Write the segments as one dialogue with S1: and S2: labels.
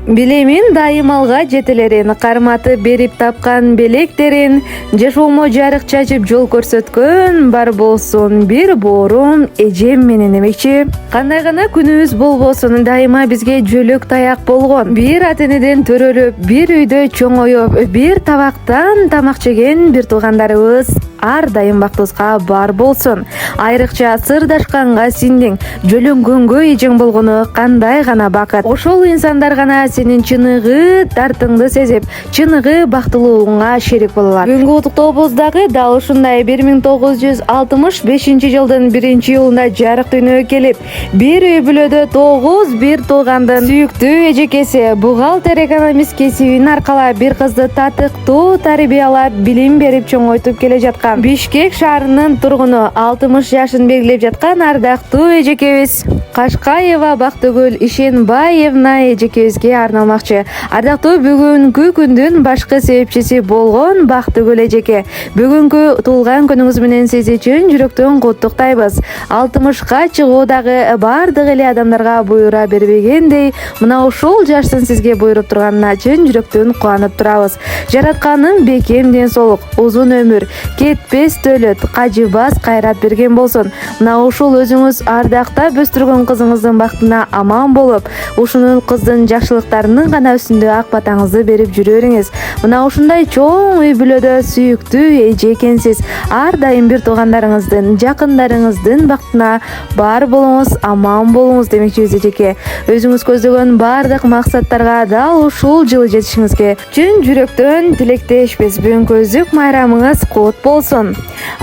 S1: Билимин дайым алга жетелерин, карматы берип тапкан белектерин, жашоомо жарык чачып жол көрсөткөн бар болсун бир боорум эжем менен демекчи. Кандай гана күнүбүз болбосун, дайыма бизге жөлөк таяк болгон. Бир ата-энеден төрөлүп, бир үйдө чоңоюп, бир табактан тамак жеген бир туугандарыбыз ар дайым бактыбызга бар болсун. Айрыкча сырдашканга сиңдиң, жөлөнгөнгө эжең болгону кандай гана бакыт. Ошол инсандар гана сенин чыныгы тартыңды сезип, чыныгы бактылуулугуңа шерик бололар. Бүгүнкү уктуктообуздагы дал ушундай 1965 жылдын 1-июлунда жарык дүйнөгө келип, бир үй бүлөдө 9 бир туугандын сүйүктүү эжекеси бухгалтер экономист кесибин аркалап бир кызды татыктуу тарбиялап, билим берип чоңойтуп келе жаткан Бишкек шаарынын тургуну 60 жашын белгилеп жаткан ардактуу эжекебиз Кашкаева Бактыгүл Ишенбаевна эжекебизге арналмакчы. Ардактуу бүгүнкү күндүн башкы себепчиси болгон Бактыгүл эжеке, бүгүнкү туулган күнүңүз менен сиз үчүн жүрөктөн куттуктайбыз. 60ка чыгуудагы бардык эле адамдарга буйруа бербегендей, мына ушул жаштын сизге буйруп турганына чын жүрөктөн кубанып турабыз. Жаратканым бекем ден соолук, узун өмүр, кетпес төлөт, кажыбас кайрат берген болсун. Мына ушул өзүңүз ардактап өстүргөн кызыңыздын бактына аман болуп, ушунун кыздын жакшылыктарынын гана үстүндө ак батаңызды берип жүрө бериңиз. Мына ушундай чоң үй бүлөдө сүйүктүү эже экенсиз. Ар дайым бир туугандарыңыздын, жакындарыңыздын бактына бар болуңуз, аман болуңуз демекчибиз эжеке. Өзүңүз көздөгөн бардык максаттарга дал ушул жылы жетишиңизге чын жүрөктөн тилектешпиз. Бүгүнкү өзүк майрамыңыз кут болсун.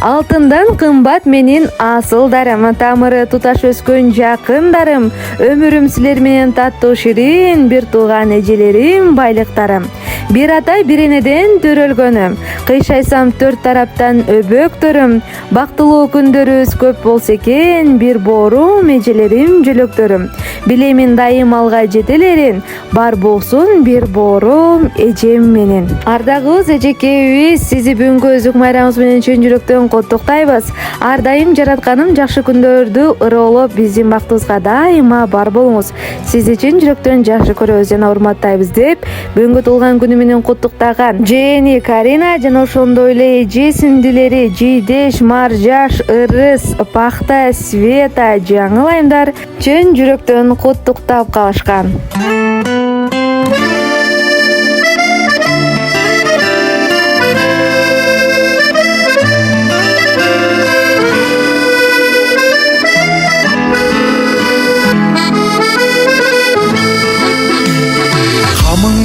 S1: Алтындан кымбат менин асылдарым, тамыры туташ өскөн жакындарым, өмүрүм силер менен таттуу ширин, бир тууган эжелерим, байлыктарым. Бир ата бир энеден төрөлгөнүм, кыйшайсам төрт тараптан өбөктөрүм, бактылуу күндөрүбүз көп болсо экен, бир боорум эжелерим, жөлөктөрүм. Билемин дайым алга жетелерин, бар болсун бир боорум эжем менен. Ардагыбыз эжекебиз, сизи бүгүнкү өзүк майрамыңыз менен чын жүрөктөн куттуктайбыз. Ар дайым жаратканым жакшы күндөрдү ыроолоп, биздин бактыбызга дайыма бар болуңуз. Сизди чын жүрөктөн жакшы көрөбүз жана урматтайбыз деп, бүгүнкү туулган күнү менен куттуктаган Жени Карина жана ошондой эле эже сиңдилери Жийдеш, Маржаш, Ырыс, Пахта, Света, жаңыл айымдар чын жүрөктөн куттуктап калышкан.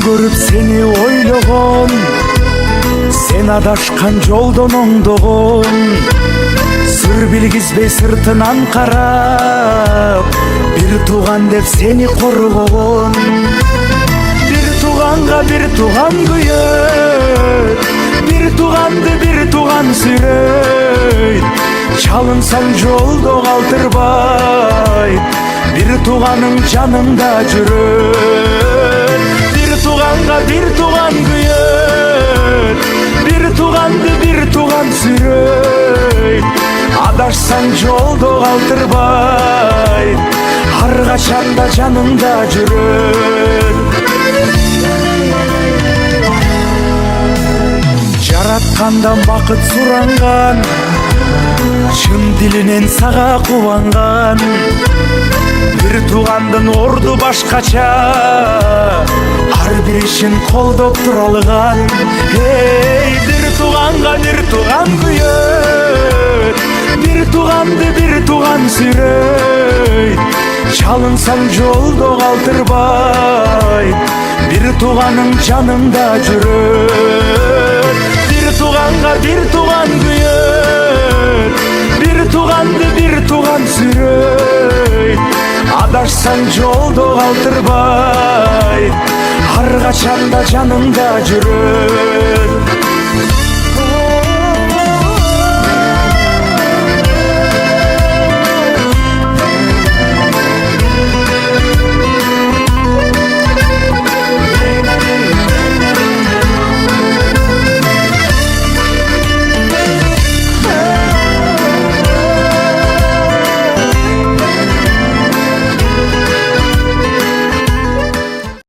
S2: Көрүп сени ойлогон, сен адашкан жолдон оңдогон, сыр билгизбей сыртынан карап, бир тууган деп сени коргогон. Бир тууганга бир тууган күйөт, бир тууганды бир тууган сүйрөйт. Чалынсаң жолдо калтырбай, бир тууганың жаныңда жүрөт. Бир тууганга бир тууган күйөт, бир тууганды бир тууган сүйрөйт. Адашсаң жолдо калтырбай, ар качанда жаныңда жүрөт. Жараткандан бакыт суранган, чын дилинен сага кубанган. Бир туугандын орду башкача, ар бир ишин колдоп тура алган. Бир тууганга бир тууган күйөт, бир тууганды бир тууган сүйрөйт. Чалынсаң жолдо калтырбай, бир тууганың жаныңда жүрөт. Бир тууганга бир тууган күйөт, бир тууганды бир тууган сүйрөйт. Адашсаң жолдо калтырбай, ар качанда жаныңда жүрөт.